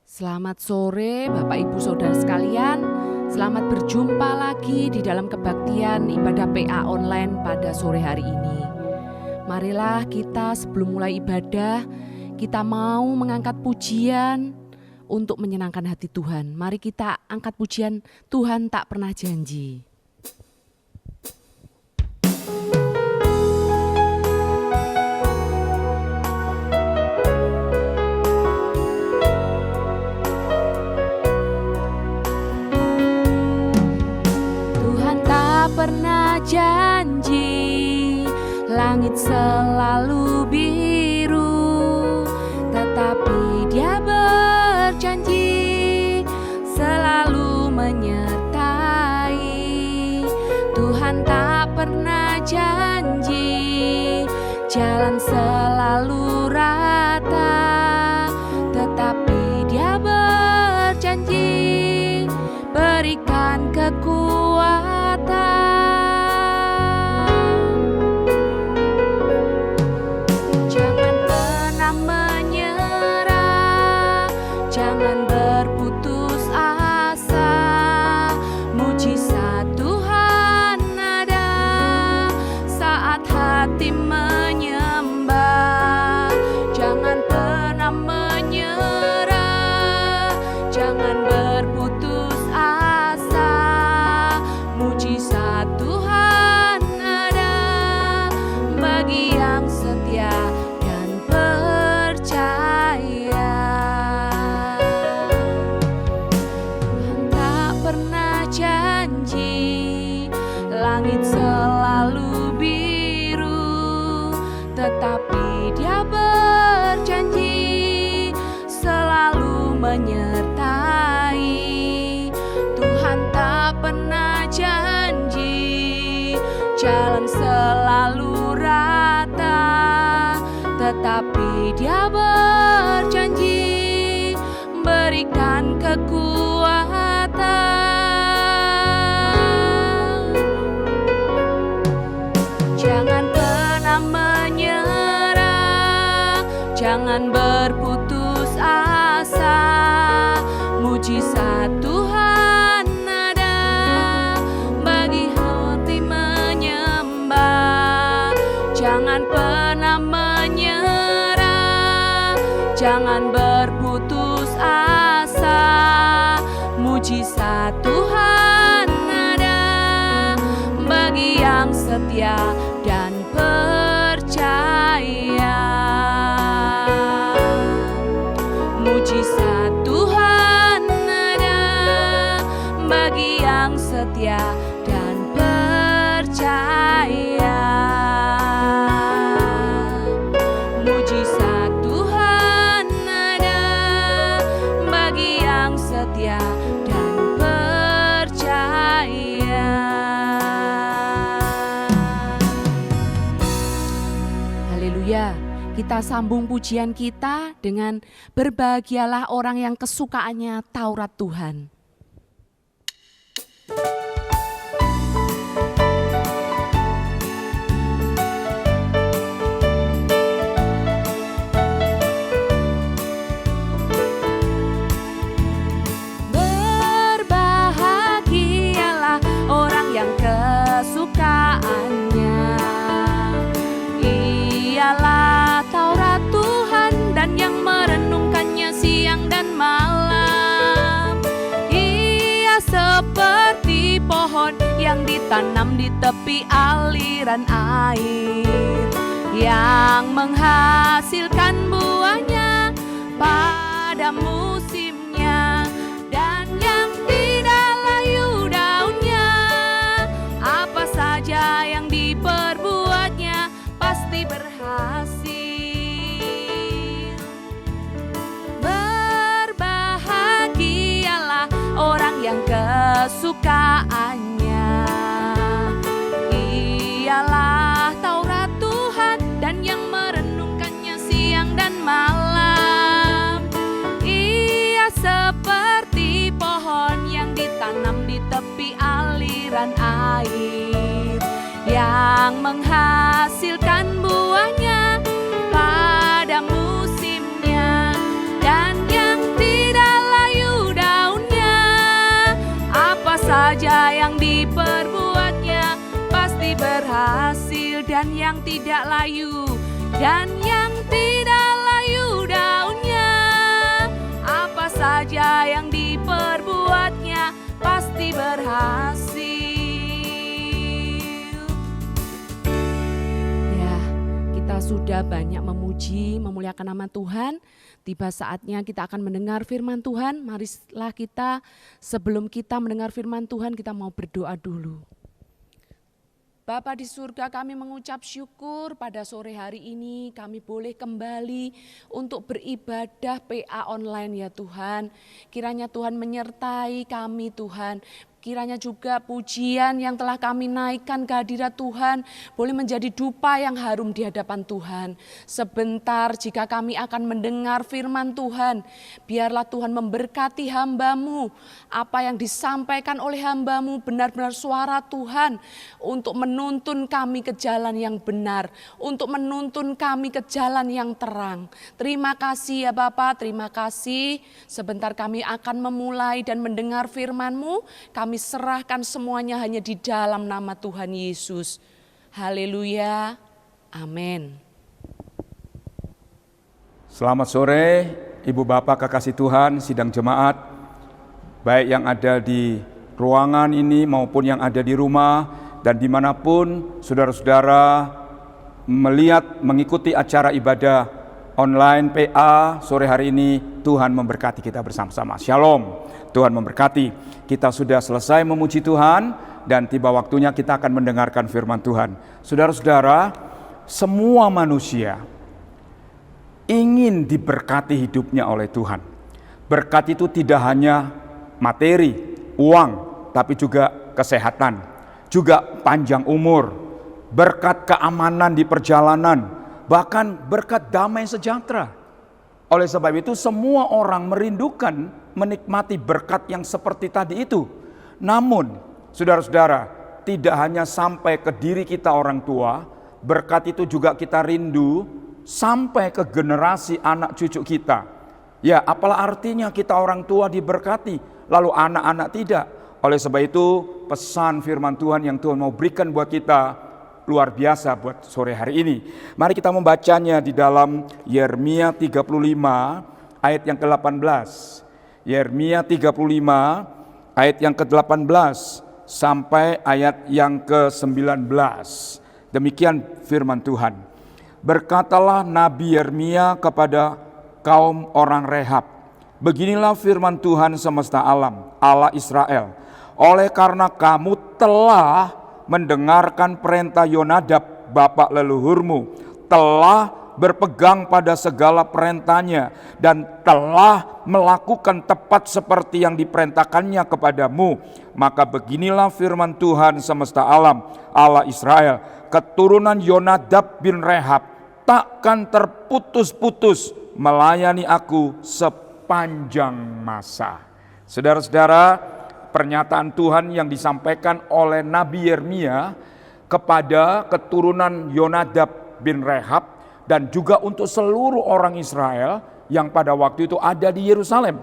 Selamat sore Bapak Ibu Saudara sekalian. Selamat berjumpa lagi di dalam kebaktian ibadah PA online pada sore hari ini. Marilah kita sebelum mulai ibadah, kita mau mengangkat pujian untuk menyenangkan hati Tuhan. Mari kita angkat pujian Tuhan tak pernah janji. Pernah janji langit selalu biru, tetapi Dia berjanji selalu menyertai. Tuhan tak pernah janji jalan selalu rata, tetapi Dia berjanji berikan kekuatan. Jangan pernah menyerah, jangan berputus asa. Mujizat Tuhan ada saat hati menyembah. Jangan pernah menyerah, jangan berputus asa. Mujizat Tuhan ada bagi yang setia dan percaya. Tuhan tak pernah janji langit selalu biru, tetapi Dia berjanji selalu menyertai. Tuhan tak pernah janji jalan selalu rata, tetapi Dia berjanji berikan kekuatan. Jangan pernah menyerah, jangan berputus asa. Mujizat Tuhan ada bagi hati menyembah. Jangan pernah menyerah, jangan berputus asa. Mujizat Tuhan ada bagi yang setia dan percaya. Mujizat Tuhan ada bagi yang setia dan percaya. Mujizat Tuhan ada bagi yang setia dan percaya. Haleluya. Kita sambung pujian kita dengan berbahagialah orang yang kesukaannya Taurat Tuhan. Berbahagialah orang yang kesukaannya ialah Taurat Tuhan dan yang merenungkannya siang dan malam. Ia seperti pohon yang ditanam di tepi aliran air, yang menghasilkan buahnya pada musimnya, dan yang tidak layu daunnya. Apa saja yang diperbuatnya pasti berhasil. Berbahagialah orang yang kesukaannya ialah Taurat Tuhan dan yang merenungkannya siang dan malam. Ia seperti pohon yang ditanam di tepi aliran air, yang menghasilkan buahnya pada musimnya, dan yang tidak yang diperbuatnya pasti berhasil, dan yang tidak layu daunnya. Apa saja yang diperbuatnya pasti berhasil. Ya, kita sudah banyak memuji, memuliakan nama Tuhan. Tiba saatnya kita akan mendengar firman Tuhan. Marilah kita, sebelum kita mendengar firman Tuhan, kita mau berdoa dulu. Bapa di surga, kami mengucap syukur pada sore hari ini kami boleh kembali untuk beribadah PA online ya Tuhan. Kiranya Tuhan menyertai kami Tuhan. Kiranya juga pujian yang telah kami naikkan ke hadirat Tuhan boleh menjadi dupa yang harum di hadapan Tuhan. Sebentar jika kami akan mendengar firman Tuhan, biarlah Tuhan memberkati hamba-Mu. Apa yang disampaikan oleh hamba-Mu benar-benar suara Tuhan untuk menuntun kami ke jalan yang benar, untuk menuntun kami ke jalan yang terang. Terima kasih ya Bapa, terima kasih. Sebentar kami akan memulai dan mendengar firman-Mu. Kami serahkan semuanya hanya di dalam nama Tuhan Yesus. Haleluya. Amin. Selamat sore Ibu Bapak kekasih Tuhan, sidang jemaat, baik yang ada di ruangan ini maupun yang ada di rumah dan dimanapun saudara-saudara mengikuti acara ibadah online PA sore hari ini. Tuhan memberkati kita bersama-sama. Shalom. Tuhan memberkati. Kita sudah selesai memuji Tuhan dan tiba waktunya kita akan mendengarkan firman Tuhan. Saudara-saudara, semua manusia ingin diberkati hidupnya oleh Tuhan. Berkat itu tidak hanya materi, uang, tapi juga kesehatan, juga panjang umur, berkat keamanan di perjalanan, bahkan berkat damai sejahtera. Oleh sebab itu semua orang merindukan menikmati berkat yang seperti tadi itu. Namun, saudara-saudara, tidak hanya sampai ke diri kita orang tua, berkat itu juga kita rindu sampai ke generasi anak cucu kita. Ya, apalah artinya kita orang tua diberkati, lalu anak-anak tidak. Oleh sebab itu, pesan firman Tuhan yang Tuhan mau berikan buat kita luar biasa buat sore hari ini. Mari kita membacanya di dalam Yeremia 35 ayat yang ke-18. Yeremia 35 ayat yang ke-18 sampai ayat yang ke-19. Demikian firman Tuhan. Berkatalah Nabi Yeremia kepada kaum orang Rehab, beginilah firman Tuhan semesta alam, Allah Israel. Oleh karena kamu telah mendengarkan perintah Yonadab bapak leluhurmu, telah berpegang pada segala perintahnya dan telah melakukan tepat seperti yang diperintahkannya kepadamu, maka beginilah firman Tuhan semesta alam, Allah Israel, keturunan Yonadab bin Rehab takkan terputus-putus melayani aku sepanjang masa. Saudara-saudara, pernyataan Tuhan yang disampaikan oleh Nabi Yeremia kepada keturunan Yonadab bin Rehab dan juga untuk seluruh orang Israel yang pada waktu itu ada di Yerusalem.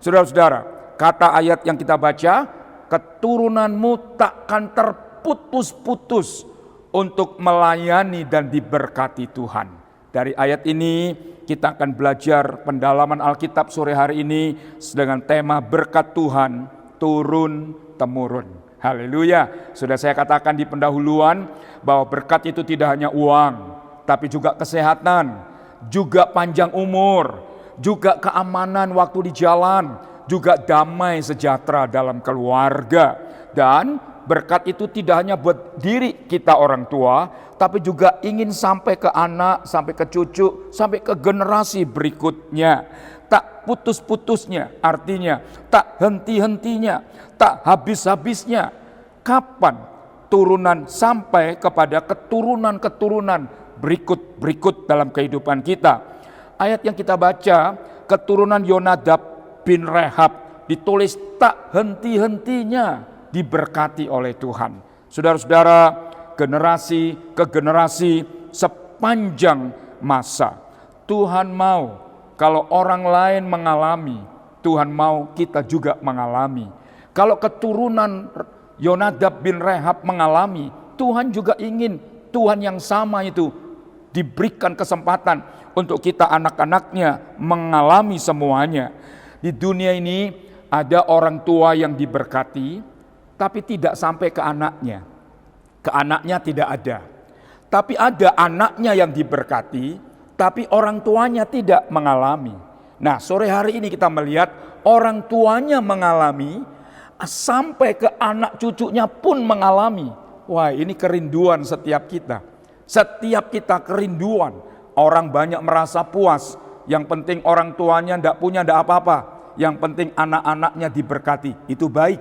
Saudara-saudara, kata ayat yang kita baca, keturunanmu takkan terputus-putus untuk melayani dan diberkati Tuhan. Dari ayat ini kita akan belajar pendalaman Alkitab sore hari ini dengan tema berkat Tuhan turun temurun. Haleluya. Sudah saya katakan di pendahuluan bahwa berkat itu tidak hanya uang, tapi juga kesehatan, juga panjang umur, juga keamanan waktu di jalan, juga damai sejahtera dalam keluarga. Dan berkat itu tidak hanya buat diri kita orang tua, tapi juga ingin sampai ke anak, sampai ke cucu, sampai ke generasi berikutnya. Tak putus-putusnya, artinya tak henti-hentinya, tak habis-habisnya. Kapan turunan sampai kepada keturunan-keturunan berikut dalam kehidupan kita. Ayat yang kita baca, keturunan Yonadab bin Rehab, ditulis tak henti-hentinya diberkati oleh Tuhan. Saudara-saudara, generasi ke generasi sepanjang masa. Tuhan mau kalau orang lain mengalami, Tuhan mau kita juga mengalami. Kalau keturunan Yonadab bin Rehab mengalami, Tuhan juga ingin Tuhan yang sama itu diberikan kesempatan untuk kita anak-anaknya mengalami semuanya. Di dunia ini ada orang tua yang diberkati, tapi tidak sampai ke anaknya. Ke anaknya tidak ada. Tapi ada anaknya yang diberkati, tapi orang tuanya tidak mengalami. Nah, sore hari ini kita melihat orang tuanya mengalami, sampai ke anak cucunya pun mengalami. Wah, ini kerinduan setiap kita. Setiap kita kerinduan. Orang banyak merasa puas. Yang penting orang tuanya tidak punya, tidak apa-apa. Yang penting anak-anaknya diberkati. Itu baik.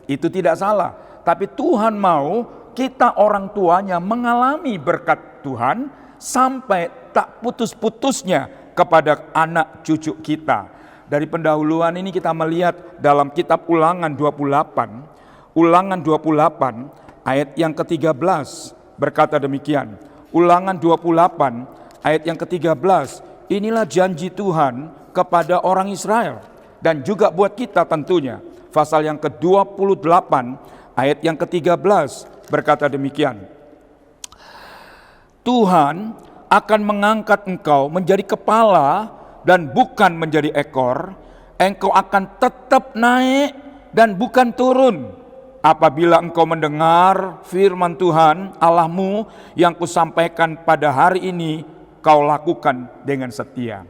Itu tidak salah. Tapi Tuhan mau kita orang tuanya mengalami berkat Tuhan sampai tak putus-putusnya kepada anak cucu kita. Dari pendahuluan ini kita melihat dalam kitab Ulangan 28. Ulangan 28 ayat yang ke-13 berkata demikian. Ulangan 28 ayat yang ke-13. Inilah janji Tuhan kepada orang Israel dan juga buat kita tentunya. Pasal yang ke-28 ayat yang ke-13 berkata demikian. Tuhan akan mengangkat engkau menjadi kepala dan bukan menjadi ekor. Engkau akan tetap naik dan bukan turun. Apabila engkau mendengar firman Tuhan Allahmu yang kusampaikan pada hari ini, kau lakukan dengan setia.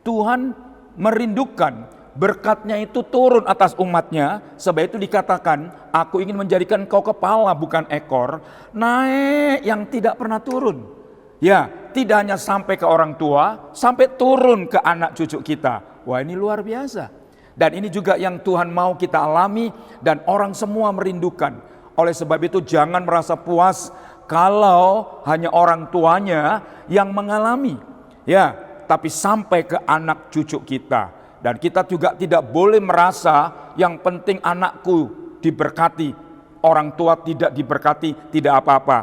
Tuhan merindukan berkatnya itu turun atas umatnya. Sebab itu dikatakan, aku ingin menjadikan engkau kepala bukan ekor. Naik yang tidak pernah turun. Ya, tidak hanya sampai ke orang tua, sampai turun ke anak cucu kita. Wah, ini luar biasa. Dan ini juga yang Tuhan mau kita alami dan orang semua merindukan. Oleh sebab itu jangan merasa puas kalau hanya orang tuanya yang mengalami. Ya, tapi sampai ke anak cucu kita. Dan kita juga tidak boleh merasa yang penting anakku diberkati, orang tua tidak diberkati, tidak apa-apa.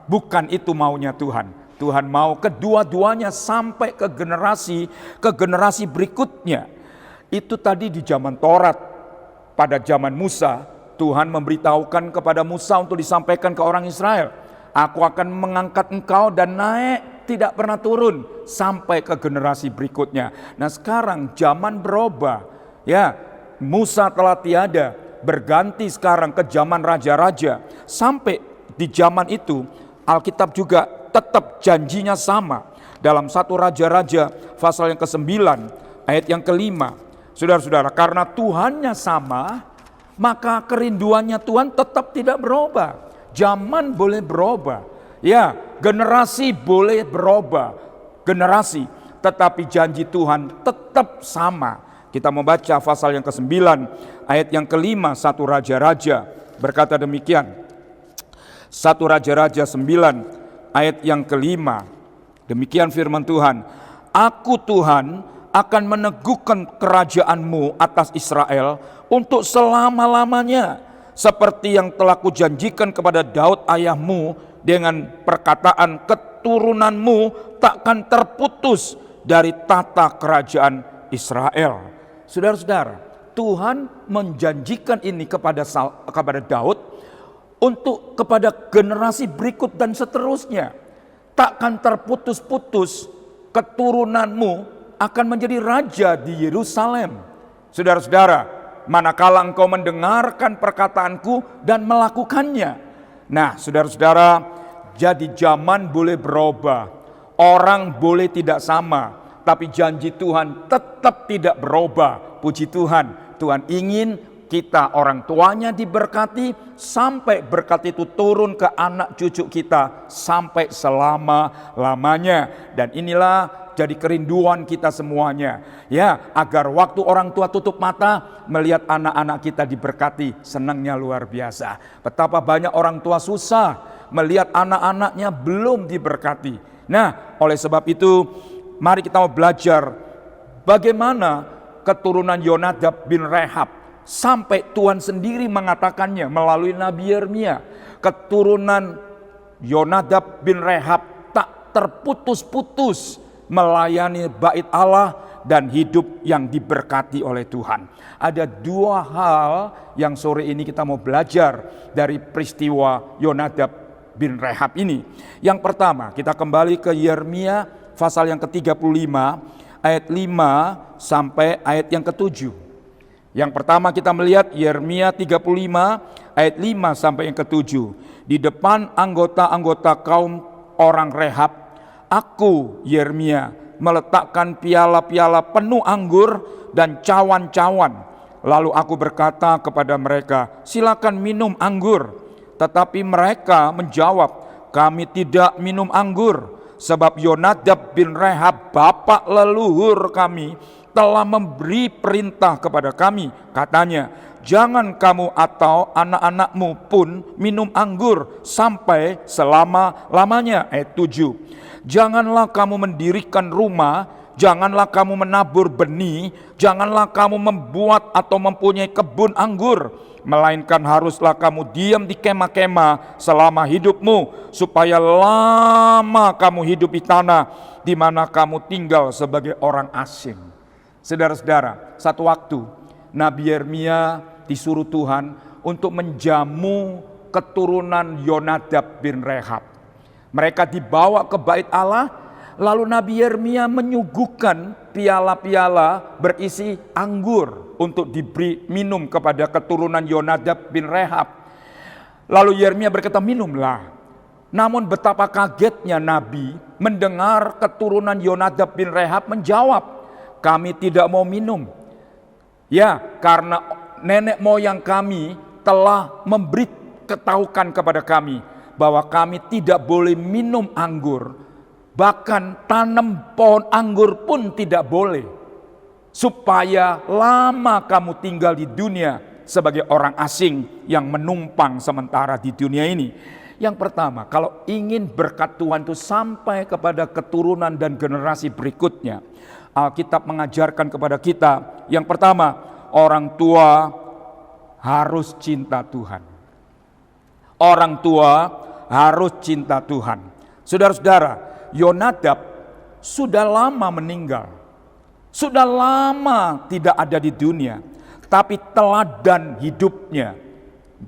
Bukan itu maunya Tuhan. Tuhan mau kedua-duanya sampai ke generasi berikutnya. Itu tadi di zaman Taurat. Pada zaman Musa, Tuhan memberitahukan kepada Musa untuk disampaikan ke orang Israel. Aku akan mengangkat engkau dan naik, tidak pernah turun sampai ke generasi berikutnya. Nah, sekarang zaman berubah. Ya, Musa telah tiada, berganti sekarang ke zaman raja-raja. Sampai di zaman itu Alkitab juga tetap janjinya sama. Dalam 1 Raja-Raja pasal yang ke-9 ayat yang ke-5. Saudara-saudara, karena Tuhannya sama, maka kerinduannya Tuhan tetap tidak berubah. Zaman boleh berubah. Ya, generasi boleh berubah. Generasi, tetapi janji Tuhan tetap sama. Kita membaca pasal yang ke-9 ayat yang ke-5 1 Raja-Raja berkata demikian. 1 Raja-Raja 9 ayat yang ke-5. Demikian firman Tuhan. Aku Tuhan akan meneguhkan kerajaanmu atas Israel untuk selama-lamanya. Seperti yang telah kujanjikan kepada Daud ayahmu dengan perkataan keturunanmu takkan terputus dari tata kerajaan Israel. Saudara-saudara, Tuhan menjanjikan ini kepada Daud untuk kepada generasi berikut dan seterusnya. Takkan terputus-putus keturunanmu akan menjadi raja di Yerusalem. Saudara-saudara, manakala engkau mendengarkan perkataanku dan melakukannya. Nah, saudara-saudara, jadi zaman boleh berubah. Orang boleh tidak sama, tapi janji Tuhan tetap tidak berubah. Puji Tuhan, Tuhan ingin kita orang tuanya diberkati sampai berkat itu turun ke anak cucu kita sampai selama-lamanya. Dan inilah jadi kerinduan kita semuanya. Ya, agar waktu orang tua tutup mata melihat anak-anak kita diberkati, senangnya luar biasa. Betapa banyak orang tua susah melihat anak-anaknya belum diberkati. Nah, oleh sebab itu mari kita mau belajar bagaimana keturunan Yonadab bin Rehab sampai Tuhan sendiri mengatakannya melalui Nabi Yeremia. Keturunan Yonadab bin Rehab tak terputus-putus melayani bait Allah dan hidup yang diberkati oleh Tuhan. Ada dua hal yang sore ini kita mau belajar dari peristiwa Yonadab bin Rehab ini. Yang pertama, kita kembali ke Yeremia pasal yang ke-35 ayat 5 sampai ayat yang ke-7. Yang pertama kita melihat Yeremia 35 ayat 5 sampai yang ke-7. Di depan anggota-anggota kaum orang Rehab, aku Yeremia meletakkan piala-piala penuh anggur dan cawan-cawan. Lalu aku berkata kepada mereka, silakan minum anggur. Tetapi mereka menjawab, kami tidak minum anggur. Sebab Yonadab bin Rehab, bapak leluhur kami, telah memberi perintah kepada kami. Katanya, jangan kamu atau anak-anakmu pun minum anggur sampai selama-lamanya. Ayat 7. Janganlah kamu mendirikan rumah, janganlah kamu menabur benih, janganlah kamu membuat atau mempunyai kebun anggur, melainkan haruslah kamu diam di kemah-kemah selama hidupmu, supaya lama kamu hidup di tanah di mana kamu tinggal sebagai orang asing. Saudara-saudara, satu waktu Nabi Yeremia disuruh Tuhan untuk menjamu keturunan Yonadab bin Rehab. Mereka dibawa ke bait Allah, lalu Nabi Yeremia menyuguhkan piala-piala berisi anggur untuk diberi minum kepada keturunan Yonadab bin Rehab. Lalu Yeremia berkata, minumlah. Namun betapa kagetnya Nabi mendengar keturunan Yonadab bin Rehab menjawab, kami tidak mau minum. Ya, karena nenek moyang kami telah memberitahukan kepada kami bahwa kami tidak boleh minum anggur. Bahkan tanam pohon anggur pun tidak boleh. Supaya lama kamu tinggal di dunia sebagai orang asing yang menumpang sementara di dunia ini. Yang pertama, kalau ingin berkat Tuhan itu sampai kepada keturunan dan generasi berikutnya, Alkitab mengajarkan kepada kita, yang pertama, orang tua harus cinta Tuhan. Orang tua harus cinta Tuhan. Saudara-saudara, Yonadab sudah lama meninggal. Sudah lama tidak ada di dunia. Tapi teladan hidupnya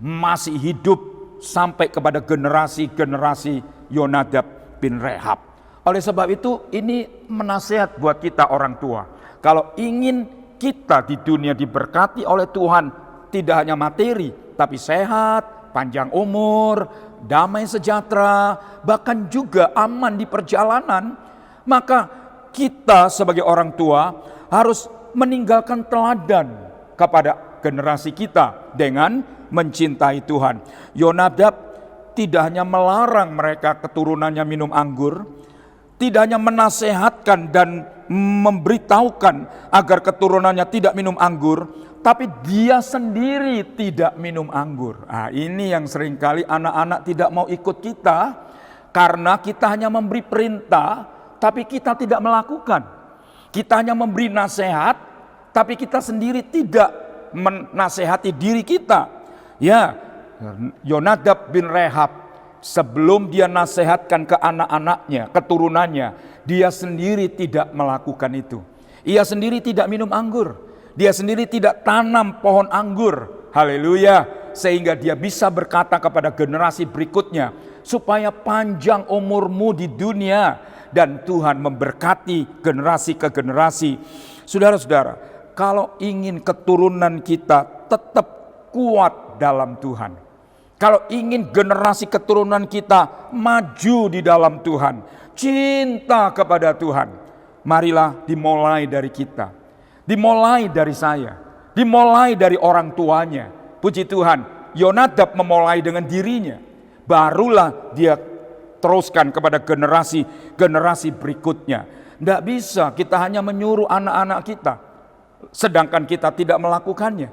masih hidup sampai kepada generasi-generasi Yonadab bin Rehab. Oleh sebab itu ini menasihat buat kita orang tua. Kalau ingin kita di dunia diberkati oleh Tuhan, tidak hanya materi, tapi sehat, panjang umur, damai sejahtera, bahkan juga aman di perjalanan, maka kita sebagai orang tua harus meninggalkan teladan kepada generasi kita dengan mencintai Tuhan. Yonadab tidak hanya melarang mereka keturunannya minum anggur, tidak hanya menasehatkan dan memberitahukan agar keturunannya tidak minum anggur, tapi dia sendiri tidak minum anggur. Ini yang seringkali anak-anak tidak mau ikut kita, karena kita hanya memberi perintah, tapi kita tidak melakukan. Kita hanya memberi nasihat, tapi kita sendiri tidak menasehati diri kita. Ya, Yonadab bin Rehab, sebelum dia nasihatkan ke anak-anaknya, keturunannya, dia sendiri tidak melakukan itu. Ia sendiri tidak minum anggur. Dia sendiri tidak tanam pohon anggur. Haleluya. Sehingga dia bisa berkata kepada generasi berikutnya, supaya panjang umurmu di dunia dan Tuhan memberkati generasi ke generasi. Saudara-saudara, kalau ingin keturunan kita tetap kuat dalam Tuhan, kalau ingin generasi keturunan kita maju di dalam Tuhan, cinta kepada Tuhan, marilah dimulai dari kita. Dimulai dari saya, dimulai dari orang tuanya. Puji Tuhan, Yonadab memulai dengan dirinya, barulah dia teruskan kepada generasi berikutnya. Tidak bisa kita hanya menyuruh anak-anak kita, sedangkan kita tidak melakukannya.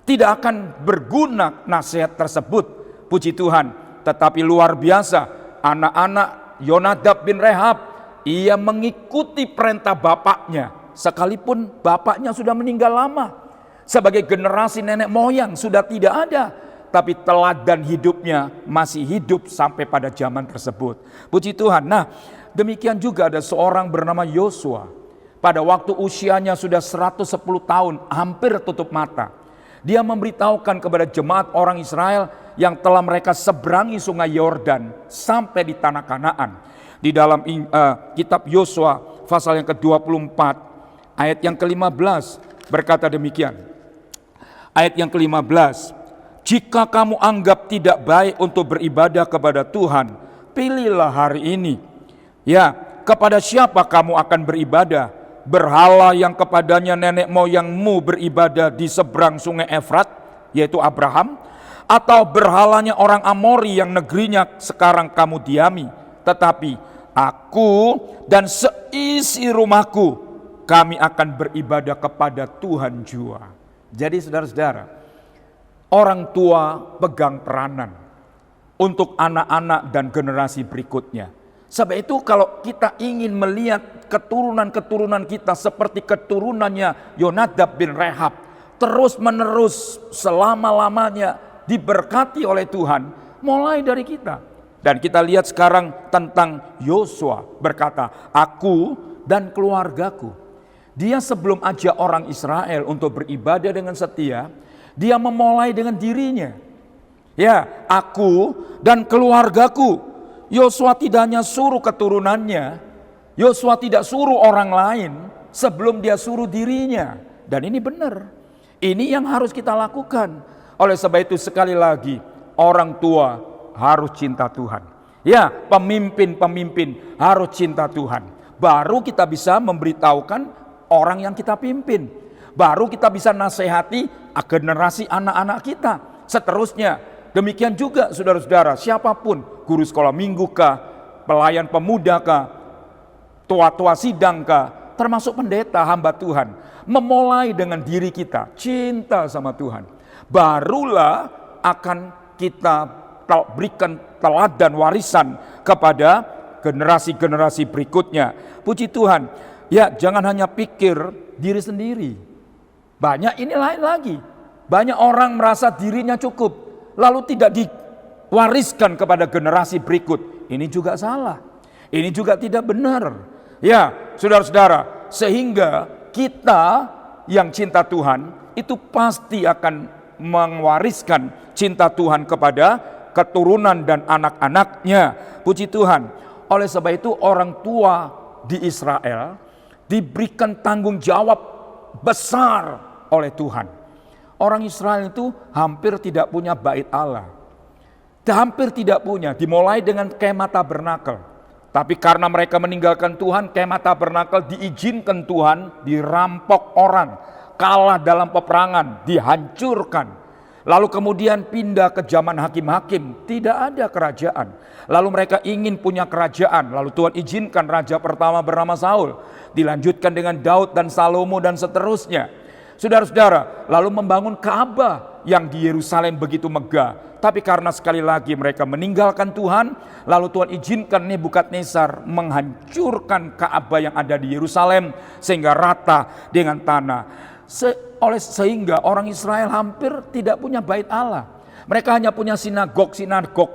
Tidak akan berguna nasihat tersebut. Puji Tuhan, tetapi luar biasa anak-anak Yonadab bin Rehab, ia mengikuti perintah bapaknya. Sekalipun bapaknya sudah meninggal lama, sebagai generasi nenek moyang sudah tidak ada, tapi teladan hidupnya masih hidup sampai pada zaman tersebut. Puji Tuhan. Nah, demikian juga ada seorang bernama Yosua. pada waktu usianya sudah 110 tahun, hampir tutup mata. Dia memberitahukan kepada jemaat orang Israel yang telah mereka seberangi sungai Yordan sampai di tanah Kanaan. Di dalam kitab Yosua pasal yang ke-24 ayat yang ke-15 berkata demikian. Ayat yang ke-15, jika kamu anggap tidak baik untuk beribadah kepada Tuhan, pilihlah hari ini. Ya, kepada siapa kamu akan beribadah? Berhala yang kepadanya nenek moyangmu beribadah di seberang sungai Efrat, yaitu Abraham, atau berhalanya orang Amori yang negerinya sekarang kamu diami. Tetapi aku dan seisi rumahku, kami akan beribadah kepada Tuhan jua. Jadi saudara-saudara, orang tua pegang peranan untuk anak-anak dan generasi berikutnya. Sebab itu kalau kita ingin melihat keturunan-keturunan kita seperti keturunannya Yonadab bin Rehab, terus menerus selama-lamanya diberkati oleh Tuhan, mulai dari kita. Dan kita lihat sekarang tentang Yosua berkata, aku dan keluargaku. Dia sebelum ajak orang Israel untuk beribadah dengan setia, dia memulai dengan dirinya. Ya, aku dan keluargaku. Yosua tidak hanya suruh keturunannya, Yosua tidak suruh orang lain sebelum dia suruh dirinya. Dan ini benar. Ini yang harus kita lakukan. Oleh sebab itu sekali lagi, orang tua harus cinta Tuhan. Ya, pemimpin-pemimpin harus cinta Tuhan. Baru kita bisa memberitahukan orang yang kita pimpin. Baru kita bisa nasihati generasi anak-anak kita. Seterusnya, demikian juga saudara-saudara, siapapun, guru sekolah minggu kah, pelayan pemuda kah, tua-tua sidang kah, termasuk pendeta hamba Tuhan, memulai dengan diri kita, cinta sama Tuhan. Barulah akan kita berikan teladan warisan kepada generasi-generasi berikutnya. Puji Tuhan, ya jangan hanya pikir diri sendiri. Banyak ini lain lagi. Banyak orang merasa dirinya cukup, lalu tidak diwariskan kepada generasi berikut. Ini juga salah. Ini juga tidak benar. Ya, saudara-saudara, sehingga kita yang cinta Tuhan itu pasti akan mewariskan cinta Tuhan kepada keturunan dan anak-anaknya. Puji Tuhan. Oleh sebab itu orang tua di Israel diberikan tanggung jawab besar oleh Tuhan. Orang Israel itu hampir tidak punya bait Allah. Hampir tidak punya, dimulai dengan kemah tabernakel. Tapi karena mereka meninggalkan Tuhan, kemah tabernakel diizinkan Tuhan dirampok orang, kalah dalam peperangan, dihancurkan. Lalu kemudian pindah ke zaman hakim-hakim, tidak ada kerajaan. Lalu mereka ingin punya kerajaan, lalu Tuhan izinkan raja pertama bernama Saul, dilanjutkan dengan Daud dan Salomo dan seterusnya. Saudara-saudara, lalu membangun Ka'bah yang di Yerusalem begitu megah. Tapi karena sekali lagi mereka meninggalkan Tuhan, lalu Tuhan izinkan Nebukadnezar menghancurkan Ka'bah yang ada di Yerusalem sehingga rata dengan tanah. Sehingga orang Israel hampir tidak punya bait Allah. Mereka hanya punya sinagog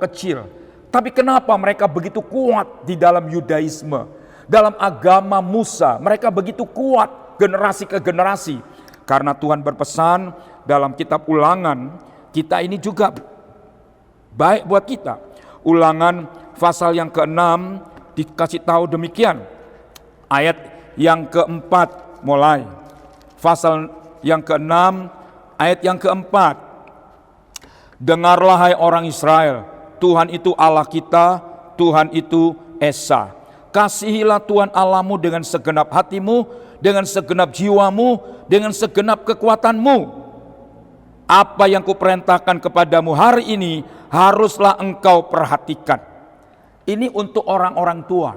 kecil. Tapi kenapa mereka begitu kuat di dalam Yudaisme? Dalam agama Musa, mereka begitu kuat generasi ke generasi. Karena Tuhan berpesan dalam kitab Ulangan, kita ini juga baik buat kita. Ulangan pasal yang ke-6 dikasih tahu demikian. Ayat yang ke-4 mulai. Pasal yang ke-6 ayat yang ke-4. Dengarlah hai orang Israel, Tuhan itu Allah kita, Tuhan itu Esa. Kasihilah Tuhan Allahmu dengan segenap hatimu, dengan segenap jiwamu, dengan segenap kekuatanmu. Apa yang kuperintahkan kepadamu hari ini haruslah engkau perhatikan. Ini untuk orang-orang tua.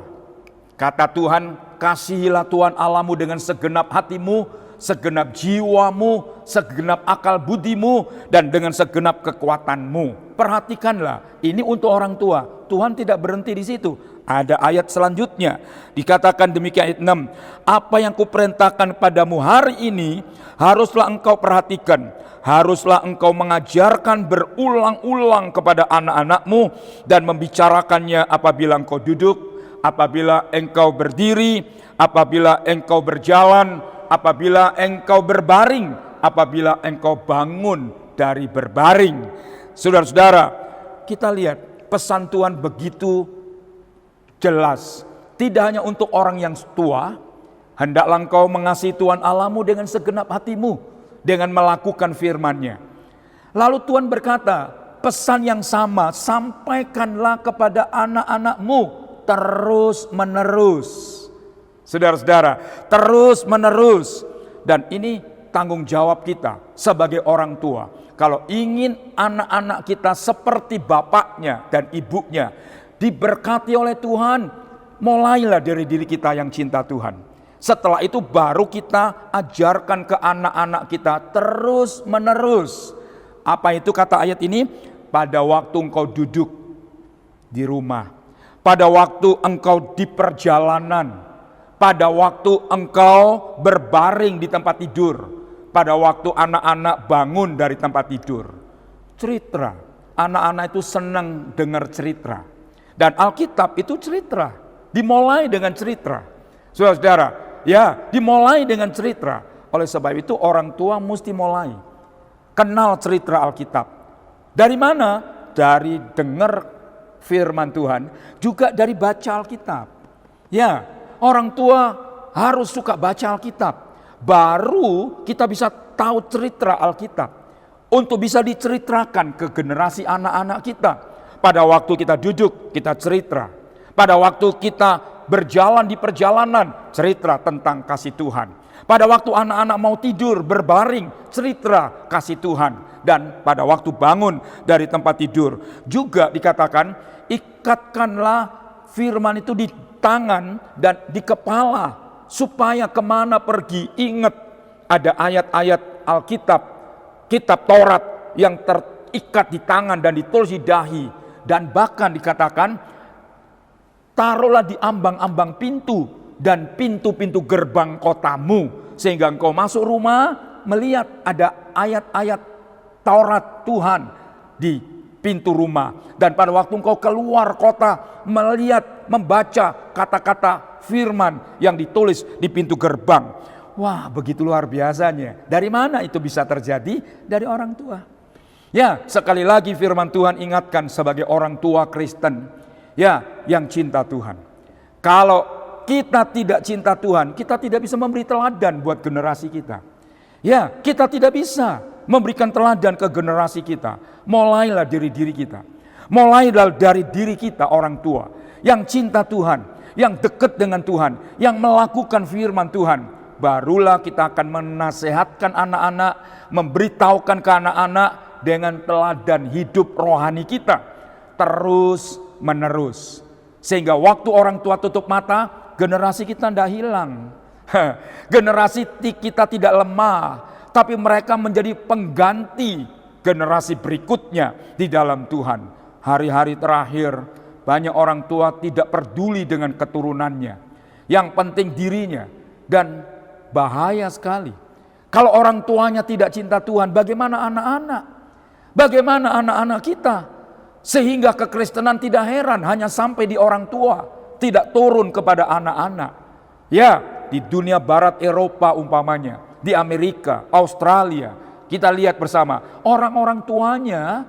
Kata Tuhan, kasihilah Tuhan Allahmu dengan segenap hatimu, segenap jiwamu, segenap akal budimu, dan dengan segenap kekuatanmu. Perhatikanlah, ini untuk orang tua. Tuhan tidak berhenti di situ. Ada ayat selanjutnya, dikatakan demikian ayat 6. Apa yang kuperintahkan padamu hari ini, haruslah engkau perhatikan. Haruslah engkau mengajarkan berulang-ulang kepada anak-anakmu dan membicarakannya apabila engkau duduk, apabila engkau berdiri, apabila engkau berjalan, apabila engkau berbaring, apabila engkau bangun dari berbaring. Saudara-saudara, kita lihat pesan Tuhan begitu jelas. Tidak hanya untuk orang yang tua, hendaklah engkau mengasihi Tuhan Allahmu dengan segenap hatimu, dengan melakukan firman-Nya. Lalu Tuhan berkata, pesan yang sama sampaikanlah kepada anak-anakmu terus menerus. Saudara-saudara, terus menerus. Dan ini tanggung jawab kita sebagai orang tua. Kalau ingin anak-anak kita seperti bapaknya dan ibunya, diberkati oleh Tuhan, mulailah dari diri kita yang cinta Tuhan. Setelah itu baru kita ajarkan ke anak-anak kita terus menerus. Apa itu kata ayat ini? Pada waktu engkau duduk di rumah, pada waktu engkau di perjalanan, pada waktu engkau berbaring di tempat tidur, pada waktu anak-anak bangun dari tempat tidur. Cerita, anak-anak itu senang dengar cerita. Dan Alkitab itu cerita, dimulai dengan cerita. Saudara-saudara, ya dimulai dengan cerita. Oleh sebab itu orang tua mesti mulai kenal cerita Alkitab. Dari mana? Dari dengar firman Tuhan, juga dari baca Alkitab. Ya, orang tua harus suka baca Alkitab. Baru kita bisa tahu cerita Alkitab. Untuk bisa diceritakan ke generasi anak-anak kita. Pada waktu kita duduk, kita cerita. Pada waktu kita berjalan di perjalanan, cerita tentang kasih Tuhan. Pada waktu anak-anak mau tidur, berbaring, cerita kasih Tuhan. Dan pada waktu bangun dari tempat tidur, juga dikatakan, ikatkanlah firman itu di tangan dan di kepala, supaya kemana pergi, ingat ada ayat-ayat Alkitab, kitab Taurat yang terikat di tangan dan ditulis di dahi. Dan bahkan dikatakan, taruhlah di ambang-ambang pintu dan pintu-pintu gerbang kotamu, sehingga engkau masuk rumah melihat ada ayat-ayat Taurat Tuhan di pintu rumah. Dan pada waktu engkau keluar kota melihat, membaca kata-kata firman yang ditulis di pintu gerbang. Wah, begitu luar biasanya. Dari mana itu bisa terjadi? Dari orang tua. Ya, sekali lagi firman Tuhan ingatkan sebagai orang tua Kristen, ya, yang cinta Tuhan. Kalau kita tidak cinta Tuhan, kita tidak bisa memberi teladan buat generasi kita. Ya, kita tidak bisa memberikan teladan ke generasi kita. Mulailah dari diri kita. Mulailah dari diri kita orang tua yang cinta Tuhan, yang dekat dengan Tuhan, yang melakukan firman Tuhan. Barulah kita akan menasehatkan anak-anak, memberitahukan ke anak-anak dengan teladan hidup rohani kita terus menerus. Sehingga waktu orang tua tutup mata, generasi kita tidak hilang. Generasi kita tidak lemah, tapi mereka menjadi pengganti generasi berikutnya di dalam Tuhan. Hari-hari terakhir banyak orang tua tidak peduli dengan keturunannya, yang penting dirinya. Dan bahaya sekali kalau orang tuanya tidak cinta Tuhan. Bagaimana anak-anak? Bagaimana anak-anak kita? Sehingga kekristenan tidak heran hanya sampai di orang tua, tidak turun kepada anak-anak. Ya, di dunia barat Eropa umpamanya, di Amerika, Australia, kita lihat bersama, orang-orang tuanya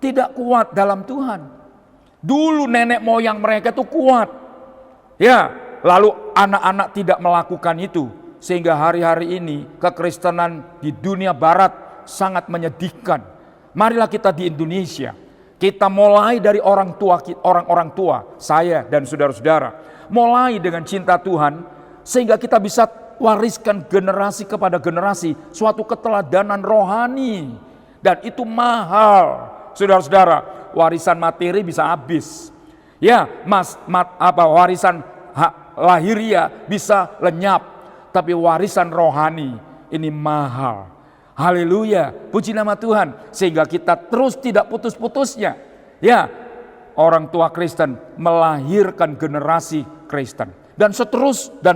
tidak kuat dalam Tuhan. Dulu nenek moyang mereka itu kuat. Ya, lalu anak-anak tidak melakukan itu. Sehingga hari-hari ini kekristenan di dunia barat sangat menyedihkan. Marilah kita di Indonesia, kita mulai dari orang-orang tua, saya dan saudara-saudara, mulai dengan cinta Tuhan, sehingga kita bisa wariskan generasi kepada generasi suatu keteladanan rohani. Dan itu mahal, saudara-saudara. Warisan materi bisa habis, ya, warisan lahiriah bisa lenyap, tapi warisan rohani ini mahal. Haleluya, puji nama Tuhan. Sehingga kita terus tidak putus-putusnya, ya, orang tua Kristen melahirkan generasi Kristen, dan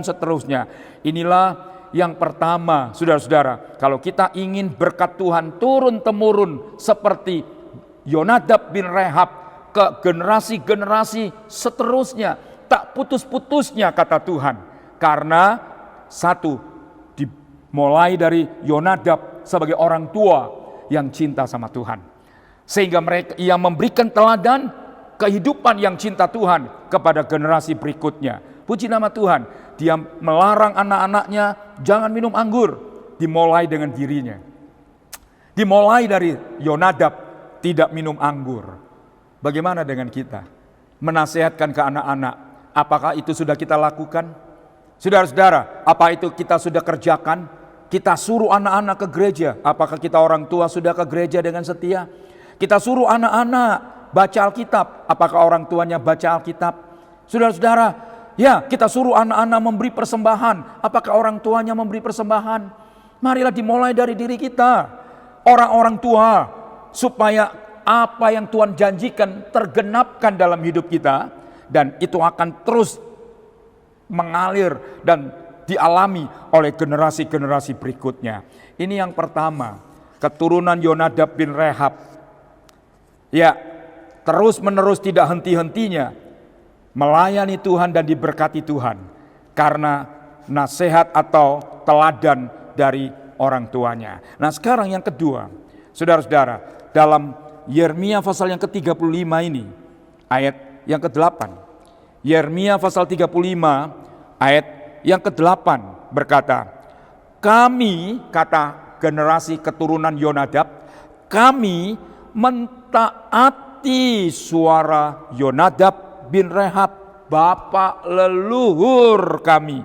seterusnya. Inilah yang pertama, saudara-saudara. Kalau kita ingin berkat Tuhan turun-temurun seperti Yonadab bin Rehab ke generasi-generasi seterusnya, tak putus-putusnya kata Tuhan. Karena satu, dimulai dari Yonadab sebagai orang tua yang cinta sama Tuhan. Sehingga ia memberikan teladan kehidupan yang cinta Tuhan kepada generasi berikutnya. Puji nama Tuhan, dia melarang anak-anaknya jangan minum anggur. Dimulai dengan dirinya. Dimulai dari Yonadab tidak minum anggur. Bagaimana dengan kita? Menasihatkan ke anak-anak, apakah itu sudah kita lakukan? Saudara-saudara, apa itu kita sudah kerjakan? Kita suruh anak-anak ke gereja. Apakah kita orang tua sudah ke gereja dengan setia? Kita suruh anak-anak baca Alkitab. Apakah orang tuanya baca Alkitab? Saudara-saudara, ya kita suruh anak-anak memberi persembahan. Apakah orang tuanya memberi persembahan? Marilah dimulai dari diri kita, orang-orang tua, supaya apa yang Tuhan janjikan tergenapkan dalam hidup kita. Dan itu akan terus mengalir dan dialami oleh generasi-generasi berikutnya. Ini yang pertama, keturunan Yonadab bin Rehab. Ya, terus menerus tidak henti-hentinya melayani Tuhan dan diberkati Tuhan. Karena nasihat atau teladan dari orang tuanya. Nah sekarang yang kedua, saudara-saudara, dalam Yeremia pasal yang ke-35 ini, ayat yang ke-8. Yeremia pasal 35 ayat yang ke-8 berkata, kami, kata generasi keturunan Yonadab, kami mentaati suara Yonadab bin Rehab, bapak leluhur kami,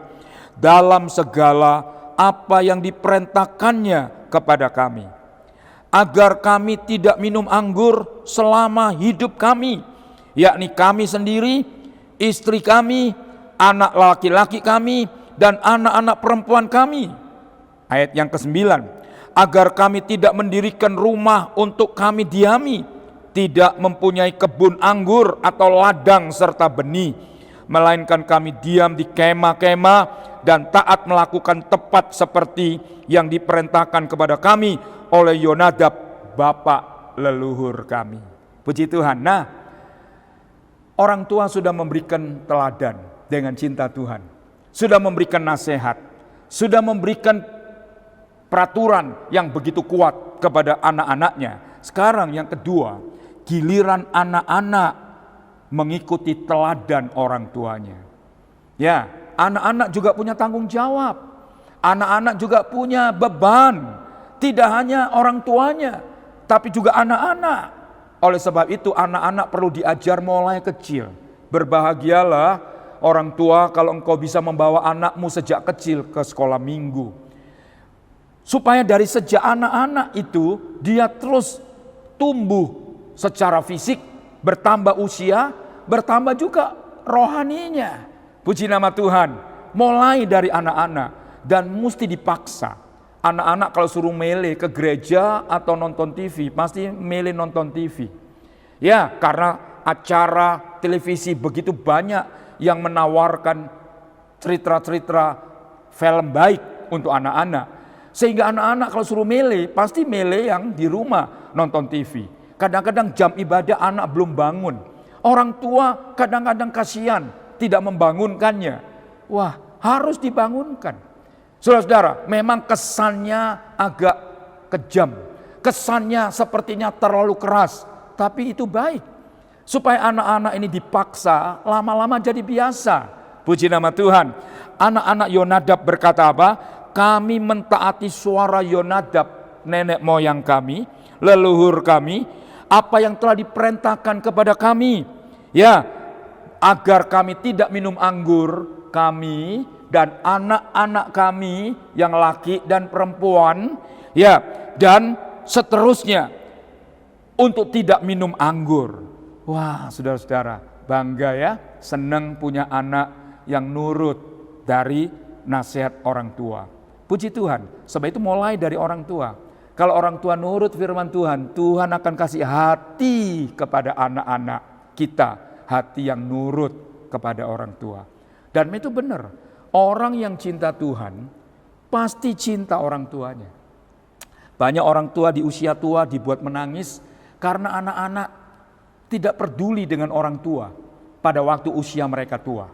dalam segala apa yang diperintahkannya kepada kami, agar kami tidak minum anggur selama hidup kami, yakni kami sendiri, istri kami, anak laki-laki kami, dan anak-anak perempuan kami. Ayat yang ke-9, agar kami tidak mendirikan rumah untuk kami diami, tidak mempunyai kebun anggur atau ladang serta benih, melainkan kami diam di kemah-kemah dan taat melakukan tepat seperti yang diperintahkan kepada kami oleh Yonadab, bapak leluhur kami. Puji Tuhan. Nah, orang tua sudah memberikan teladan dengan cinta Tuhan, sudah memberikan nasihat, sudah memberikan peraturan yang begitu kuat kepada anak-anaknya. Sekarang yang kedua, giliran anak-anak mengikuti teladan orang tuanya. Ya, anak-anak juga punya tanggung jawab. Anak-anak juga punya beban. Tidak hanya orang tuanya, tapi juga anak-anak. Oleh sebab itu anak-anak perlu diajar mulai kecil. Berbahagialah orang tua kalau engkau bisa membawa anakmu sejak kecil ke sekolah minggu. Supaya dari sejak anak-anak itu dia terus tumbuh secara fisik, bertambah usia, bertambah juga rohaninya. Puji nama Tuhan, mulai dari anak-anak dan mesti dipaksa. Anak-anak kalau suruh mele ke gereja atau nonton TV, pasti mele nonton TV. Ya, karena acara televisi begitu banyak yang menawarkan cerita-cerita film baik untuk anak-anak. Sehingga anak-anak kalau suruh mele, pasti mele yang di rumah nonton TV. Kadang-kadang jam ibadah anak belum bangun. Orang tua kadang-kadang kasihan, tidak membangunkannya. Wah, harus dibangunkan. Saudara-saudara, memang kesannya agak kejam. Kesannya sepertinya terlalu keras. Tapi itu baik. Supaya anak-anak ini dipaksa, lama-lama jadi biasa. Puji nama Tuhan. Anak-anak Yonadab berkata apa? Kami mentaati suara Yonadab, nenek moyang kami, leluhur kami, apa yang telah diperintahkan kepada kami. Ya, agar kami tidak minum anggur, kami dan anak-anak kami yang laki dan perempuan, ya, dan seterusnya untuk tidak minum anggur. Wah, saudara-saudara, bangga ya, senang punya anak yang nurut dari nasihat orang tua. Puji Tuhan, sebab itu mulai dari orang tua. Kalau orang tua nurut firman Tuhan, Tuhan akan kasih hati kepada anak-anak kita, hati yang nurut kepada orang tua. Dan itu benar, orang yang cinta Tuhan pasti cinta orang tuanya. Banyak orang tua di usia tua dibuat menangis karena anak-anak tidak peduli dengan orang tua pada waktu usia mereka tua.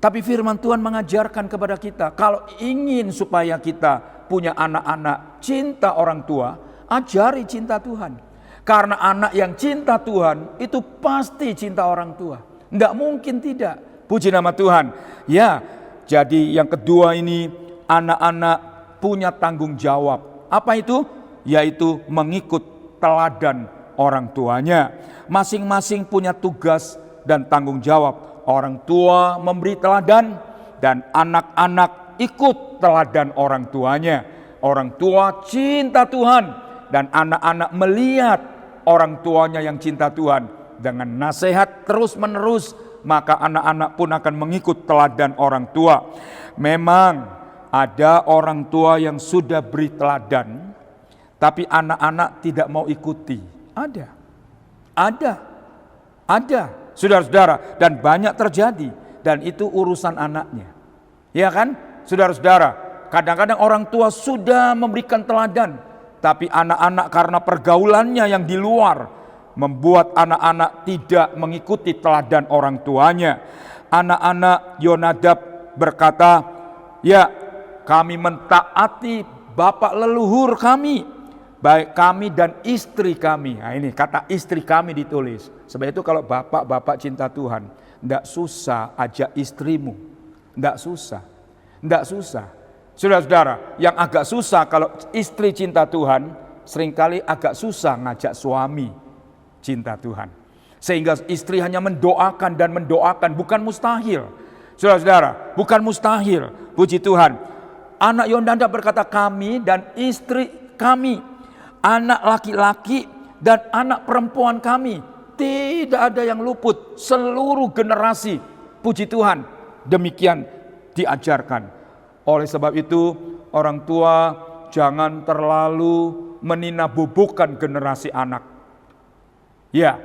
Tapi firman Tuhan mengajarkan kepada kita, kalau ingin supaya kita punya anak-anak cinta orang tua, ajari cinta Tuhan. Karena anak yang cinta Tuhan itu pasti cinta orang tua. Tidak mungkin tidak. Puji nama Tuhan. Ya, jadi yang kedua ini, anak-anak punya tanggung jawab. Apa itu? Yaitu mengikut teladan orang tuanya. Masing-masing punya tugas dan tanggung jawab. Orang tua memberi teladan dan anak-anak ikut teladan orang tuanya. Orang tua cinta Tuhan dan anak-anak melihat orang tuanya yang cinta Tuhan. Dengan nasihat terus-menerus, maka anak-anak pun akan mengikut teladan orang tua. Memang ada orang tua yang sudah beri teladan, tapi anak-anak tidak mau ikuti. Ada, saudara-saudara, dan banyak terjadi, dan itu urusan anaknya. Ya kan, saudara-saudara, kadang-kadang orang tua sudah memberikan teladan, tapi anak-anak karena pergaulannya yang di luar, membuat anak-anak tidak mengikuti teladan orang tuanya. Anak-anak Yonadab berkata, ya, kami mentaati bapak leluhur kami, baik kami dan istri kami. Nah ini kata istri kami ditulis. Sebab itu kalau bapak-bapak cinta Tuhan, tidak susah ajak istrimu. Tidak susah. Saudara-saudara, yang agak susah kalau istri cinta Tuhan, seringkali agak susah ngajak suami cinta Tuhan. Sehingga istri hanya mendoakan dan mendoakan, bukan mustahil. Saudara-saudara, bukan mustahil. Puji Tuhan. Anak Yonadab berkata, kami dan istri kami, anak laki-laki dan anak perempuan kami, tidak ada yang luput, seluruh generasi. Puji Tuhan, demikian diajarkan. Oleh sebab itu, orang tua jangan terlalu meninabobokan generasi anak. Ya,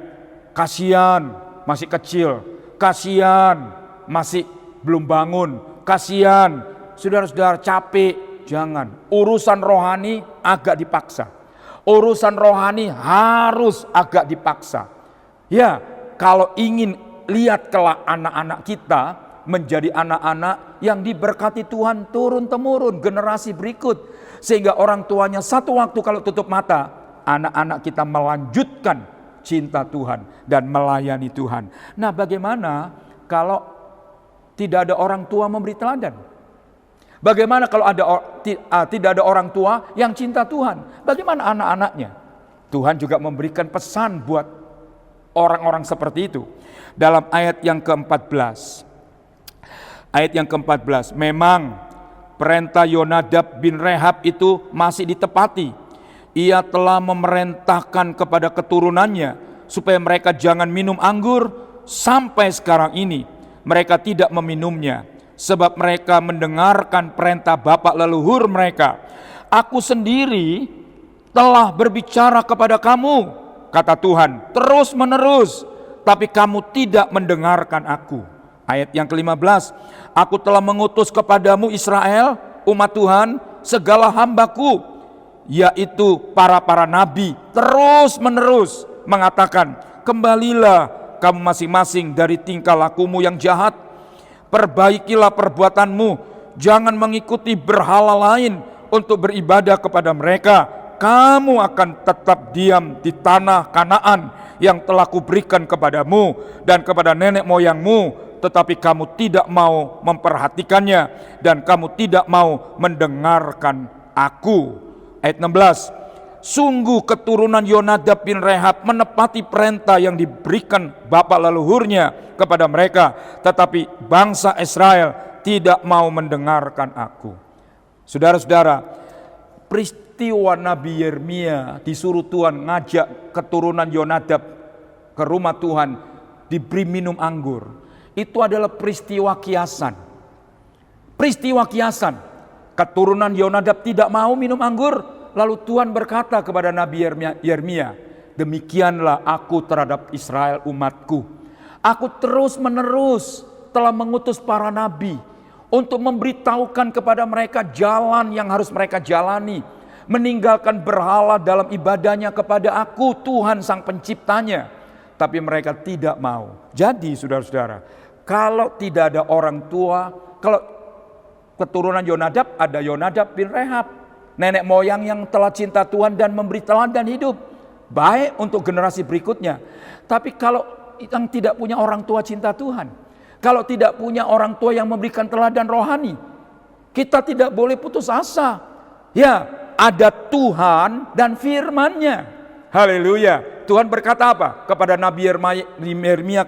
kasihan masih kecil, kasihan masih belum bangun, kasihan saudara-saudara capek. Jangan, urusan rohani agak dipaksa. Urusan rohani harus agak dipaksa. Ya, kalau ingin lihat kelak anak-anak kita menjadi anak-anak yang diberkati Tuhan turun-temurun generasi berikut, sehingga orang tuanya satu waktu kalau tutup mata, anak-anak kita melanjutkan cinta Tuhan dan melayani Tuhan. Nah, bagaimana kalau tidak ada orang tua memberi teladan? Bagaimana kalau tidak ada orang tua yang cinta Tuhan? Bagaimana anak-anaknya? Tuhan juga memberikan pesan buat orang-orang seperti itu. Dalam ayat yang ke-14. Ayat yang ke-14. Memang perintah Yonadab bin Rehab itu masih ditepati. Ia telah memerintahkan kepada keturunannya supaya mereka jangan minum anggur. Sampai sekarang ini mereka tidak meminumnya, sebab mereka mendengarkan perintah bapak leluhur mereka. Aku sendiri telah berbicara kepada kamu, kata Tuhan, terus menerus, tapi kamu tidak mendengarkan aku. Ayat yang ke-15, aku telah mengutus kepadamu Israel, umat Tuhan, segala hambaku, yaitu para nabi, terus menerus mengatakan, kembalilah kamu masing-masing dari tingkah lakumu yang jahat, perbaikilah perbuatanmu, jangan mengikuti berhala lain untuk beribadah kepada mereka. Kamu akan tetap diam di tanah Kanaan yang telah kuberikan kepadamu dan kepada nenek moyangmu, tetapi kamu tidak mau memperhatikannya dan kamu tidak mau mendengarkan aku. Ayat 16, sungguh keturunan Yonadab bin Rehab menepati perintah yang diberikan bapak leluhurnya kepada mereka, tetapi bangsa Israel tidak mau mendengarkan aku. Saudara-saudara, peristiwa Nabi Yeremia disuruh Tuhan ngajak keturunan Yonadab ke rumah Tuhan diberi minum anggur. Itu adalah peristiwa kiasan. Peristiwa kiasan. Keturunan Yonadab tidak mau minum anggur. Lalu Tuhan berkata kepada Nabi Yeremia, demikianlah aku terhadap Israel umatku. Aku terus menerus telah mengutus para nabi untuk memberitahukan kepada mereka jalan yang harus mereka jalani, meninggalkan berhala dalam ibadahnya kepada aku, Tuhan sang penciptanya. Tapi mereka tidak mau. Jadi saudara-saudara, Kalau tidak ada orang tua, kalau keturunan Yonadab, ada Yonadab bin Rehab, nenek moyang yang telah cinta Tuhan dan memberi teladan hidup, baik untuk generasi berikutnya. Tapi kalau yang tidak punya orang tua cinta Tuhan, kalau tidak punya orang tua yang memberikan teladan rohani, kita tidak boleh putus asa. Ya, ada Tuhan dan firman-Nya. Haleluya. Tuhan berkata apa? Kepada Nabi Yeremia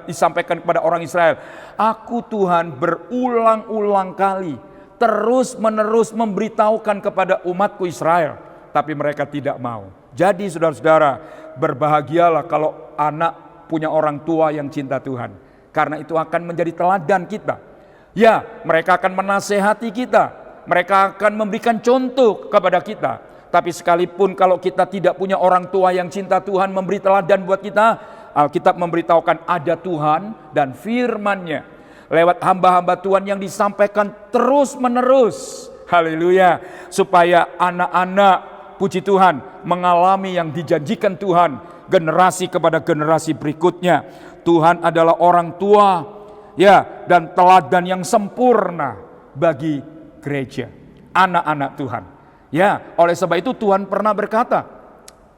disampaikan kepada orang Israel. Aku Tuhan berulang-ulang kali terus menerus memberitahukan kepada umatku Israel. Tapi mereka tidak mau. Jadi saudara-saudara, berbahagialah kalau anak punya orang tua yang cinta Tuhan. Karena itu akan menjadi teladan kita. Ya, mereka akan menasehati kita. Mereka akan memberikan contoh kepada kita. Tapi sekalipun kalau kita tidak punya orang tua yang cinta Tuhan memberi teladan buat kita, Alkitab memberitahukan ada Tuhan dan firman-Nya lewat hamba-hamba Tuhan yang disampaikan terus menerus. Haleluya. Supaya anak-anak, puji Tuhan, mengalami yang dijanjikan Tuhan generasi kepada generasi berikutnya. Tuhan adalah orang tua, ya, dan teladan yang sempurna bagi gereja, anak-anak Tuhan. Ya, oleh sebab itu Tuhan pernah berkata,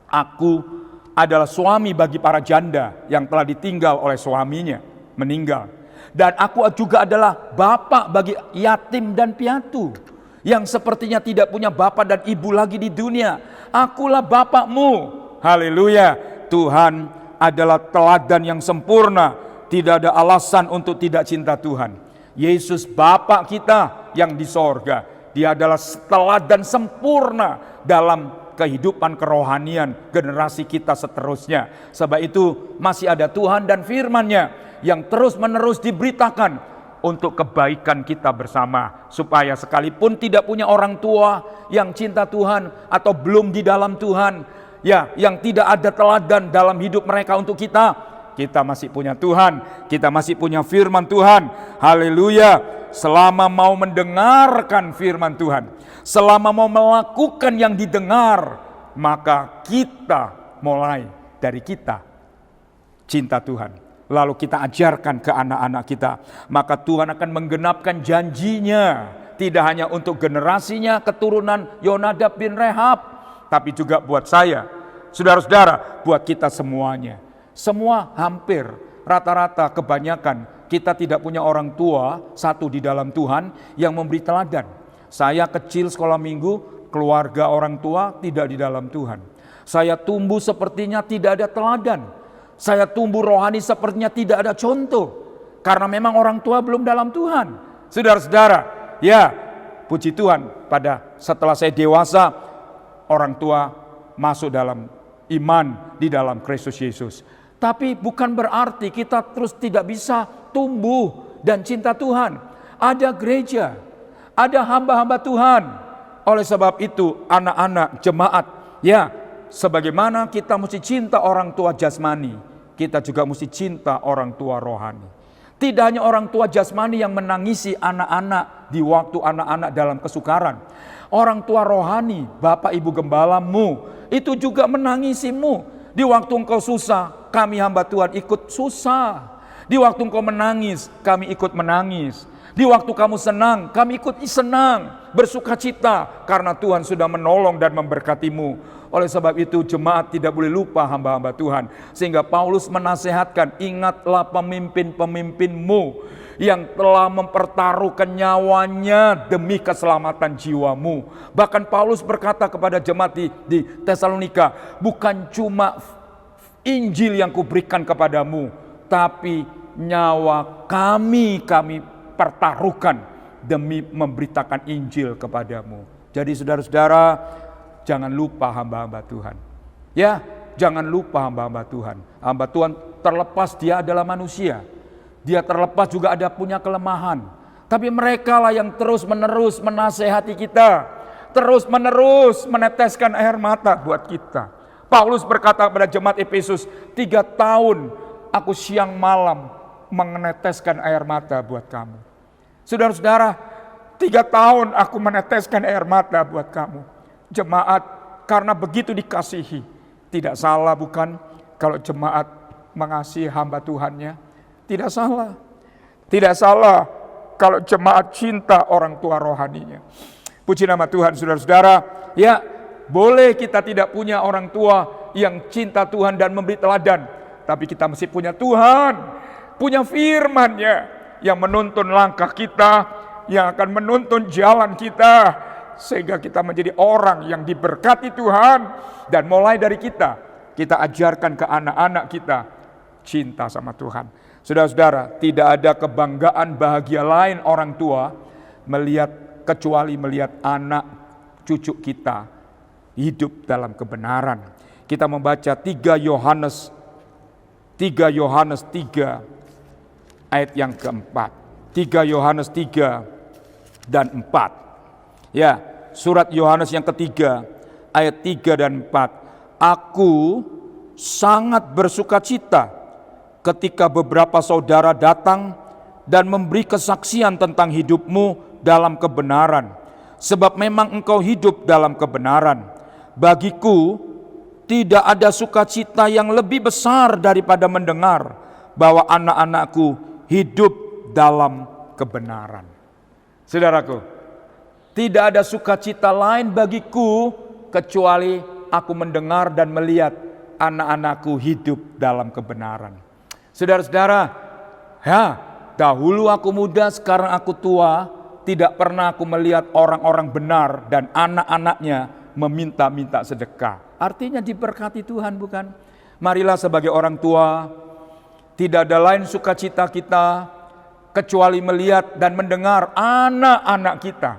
aku adalah suami bagi para janda yang telah ditinggal oleh suaminya, meninggal. Dan aku juga adalah bapak bagi yatim dan piatu, yang sepertinya tidak punya bapak dan ibu lagi di dunia. Akulah bapakmu. Haleluya. Tuhan adalah teladan yang sempurna. Tidak ada alasan untuk tidak cinta Tuhan. Yesus Bapa kita yang di sorga, Dia adalah teladan sempurna dalam kehidupan kerohanian generasi kita seterusnya. Sebab itu masih ada Tuhan dan firman-Nya yang terus menerus diberitakan untuk kebaikan kita bersama. Supaya sekalipun tidak punya orang tua yang cinta Tuhan atau belum di dalam Tuhan, ya, yang tidak ada teladan dalam hidup mereka untuk kita masih punya Tuhan, kita masih punya firman Tuhan. Haleluya. Selama mau mendengarkan firman Tuhan, selama mau melakukan yang didengar, maka kita mulai dari kita cinta Tuhan. Lalu kita ajarkan ke anak-anak kita, maka Tuhan akan menggenapkan janjinya. Tidak hanya untuk generasinya keturunan Yonadab bin Rehab, tapi juga buat saya, saudara-saudara, buat kita semuanya. Semua hampir, rata-rata, kebanyakan kita tidak punya orang tua satu di dalam Tuhan yang memberi teladan. Saya kecil sekolah minggu, keluarga orang tua tidak di dalam Tuhan. Saya tumbuh sepertinya tidak ada teladan. Saya tumbuh rohani sepertinya tidak ada contoh. Karena memang orang tua belum dalam Tuhan. Saudara-saudara, ya, puji Tuhan, setelah saya dewasa, orang tua masuk dalam iman di dalam Kristus Yesus. Tapi bukan berarti kita terus tidak bisa tumbuh dan cinta Tuhan. Ada gereja, ada hamba-hamba Tuhan. Oleh sebab itu anak-anak jemaat, ya, sebagaimana kita mesti cinta orang tua jasmani, kita juga mesti cinta orang tua rohani. Tidak hanya orang tua jasmani yang menangisi anak-anak di waktu anak-anak dalam kesukaran. Orang tua rohani, Bapak Ibu gembalamu, itu juga menangisimu. Di waktu engkau susah, kami hamba Tuhan ikut susah. Di waktu engkau menangis, kami ikut menangis. Di waktu kamu senang, kami ikut senang, bersuka cita, karena Tuhan sudah menolong dan memberkatimu. Oleh sebab itu jemaat tidak boleh lupa hamba-hamba Tuhan. Sehingga Paulus menasehatkan, ingatlah pemimpin-pemimpinmu yang telah mempertaruhkan nyawanya demi keselamatan jiwamu. Bahkan Paulus berkata kepada jemaat di Tesalonika, bukan cuma Injil yang kuberikan kepadamu, tapi nyawa kami pertaruhkan demi memberitakan Injil kepadamu. Jadi saudara-saudara, jangan lupa hamba-hamba Tuhan. Ya, jangan lupa hamba-hamba Tuhan. Hamba Tuhan terlepas dia adalah manusia. Dia terlepas juga ada punya kelemahan. Tapi mereka lah yang terus menerus menasehati kita. Terus menerus meneteskan air mata buat kita. Paulus berkata kepada jemaat Efesus, 3 tahun aku siang malam meneteskan air mata buat kamu. Saudara-saudara, 3 tahun aku meneteskan air mata buat kamu. Jemaat, karena begitu dikasihi. Tidak salah bukan kalau jemaat mengasihi hamba Tuhannya? Tidak salah. Tidak salah kalau jemaat cinta orang tua rohaninya. Puji nama Tuhan, saudara-saudara. Ya, boleh kita tidak punya orang tua yang cinta Tuhan dan memberi teladan, tapi kita mesti punya Tuhan, punya firman-Nya yang menuntun langkah kita, yang akan menuntun jalan kita, sehingga kita menjadi orang yang diberkati Tuhan. Dan mulai dari kita ajarkan ke anak-anak kita cinta sama Tuhan. Saudara-saudara, tidak ada kebanggaan bahagia lain orang tua kecuali melihat anak cucu kita hidup dalam kebenaran. Kita membaca 3 Yohanes 3 ayat yang keempat. 3 Yohanes 3 dan 4. Ya, surat Yohanes yang ketiga ayat 3 dan 4. Aku sangat bersukacita ketika beberapa saudara datang dan memberi kesaksian tentang hidupmu dalam kebenaran, sebab memang engkau hidup dalam kebenaran. Bagiku tidak ada sukacita yang lebih besar daripada mendengar bahwa anak-anakku hidup dalam kebenaran. Saudaraku, tidak ada sukacita lain bagiku kecuali aku mendengar dan melihat anak-anakku hidup dalam kebenaran. Saudara-saudara, dahulu aku muda, sekarang aku tua, tidak pernah aku melihat orang-orang benar dan anak-anaknya meminta-minta sedekah. Artinya diberkati Tuhan, bukan? Marilah sebagai orang tua, tidak ada lain sukacita kita kecuali melihat dan mendengar anak-anak kita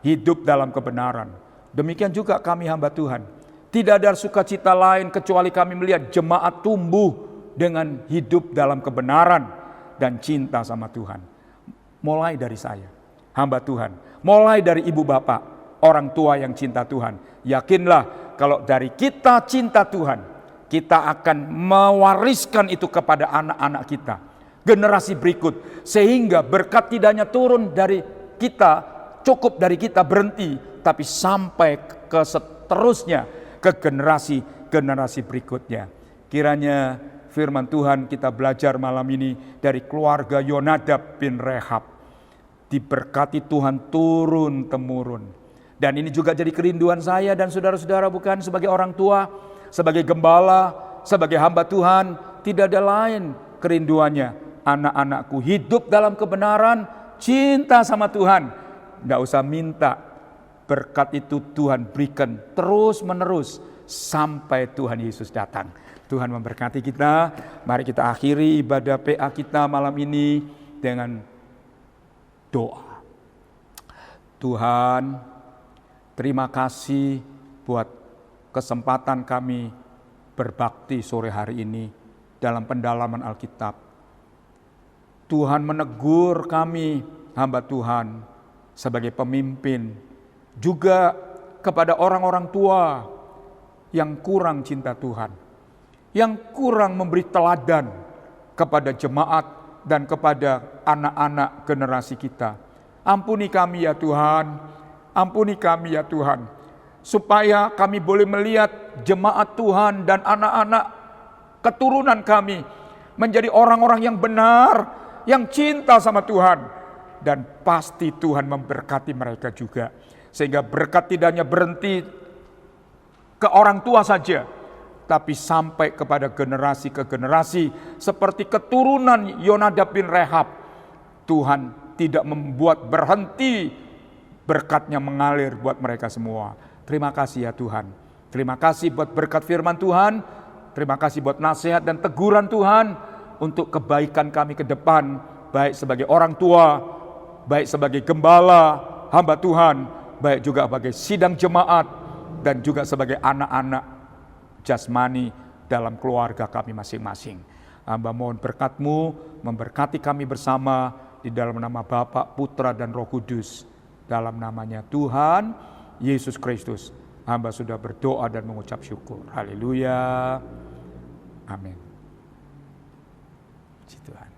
hidup dalam kebenaran. Demikian juga kami hamba Tuhan. Tidak ada sukacita lain kecuali kami melihat jemaat tumbuh dengan hidup dalam kebenaran dan cinta sama Tuhan. Mulai dari saya, hamba Tuhan. Mulai dari ibu bapak, orang tua yang cinta Tuhan. Yakinlah kalau dari kita cinta Tuhan, kita akan mewariskan itu kepada anak-anak kita, generasi berikut. Sehingga berkat tidak hanya turun dari kita, cukup dari kita berhenti, tapi sampai ke seterusnya, ke generasi berikutnya. Kiranya firman Tuhan kita belajar malam ini dari keluarga Yonadab bin Rehab. Diberkati Tuhan turun-temurun. Dan ini juga jadi kerinduan saya dan saudara-saudara, bukan? Sebagai orang tua, sebagai gembala, sebagai hamba Tuhan, tidak ada lain kerinduannya. Anak-anakku hidup dalam kebenaran, cinta sama Tuhan. Tidak usah minta, berkat itu Tuhan berikan terus-menerus sampai Tuhan Yesus datang. Tuhan memberkati kita. Mari kita akhiri ibadah PA kita malam ini dengan doa. Tuhan, terima kasih buat kesempatan kami berbakti sore hari ini dalam pendalaman Alkitab. Tuhan menegur kami, hamba Tuhan, sebagai pemimpin, juga kepada orang-orang tua yang kurang cinta Tuhan, yang kurang memberi teladan kepada jemaat dan kepada anak-anak generasi kita. Ampuni kami ya Tuhan, ampuni kami ya Tuhan, supaya kami boleh melihat jemaat Tuhan dan anak-anak keturunan kami menjadi orang-orang yang benar, yang cinta sama Tuhan. Dan pasti Tuhan memberkati mereka juga. Sehingga berkat tidak hanya berhenti ke orang tua saja, tapi sampai kepada generasi ke generasi. Seperti keturunan Yonadab bin Rehab. Tuhan tidak membuat berhenti, berkatnya mengalir buat mereka semua. Terima kasih ya Tuhan. Terima kasih buat berkat firman Tuhan. Terima kasih buat nasihat dan teguran Tuhan untuk kebaikan kami ke depan, baik sebagai orang tua, baik sebagai gembala, hamba Tuhan, baik juga sebagai sidang jemaat, dan juga sebagai anak-anak jasmani dalam keluarga kami masing-masing. Hamba mohon berkat-Mu memberkati kami bersama di dalam nama Bapa, Putra, dan Roh Kudus. Dalam namanya Tuhan Yesus Kristus, hamba sudah berdoa dan mengucap syukur. Haleluya. Amin. Puji Tuhan.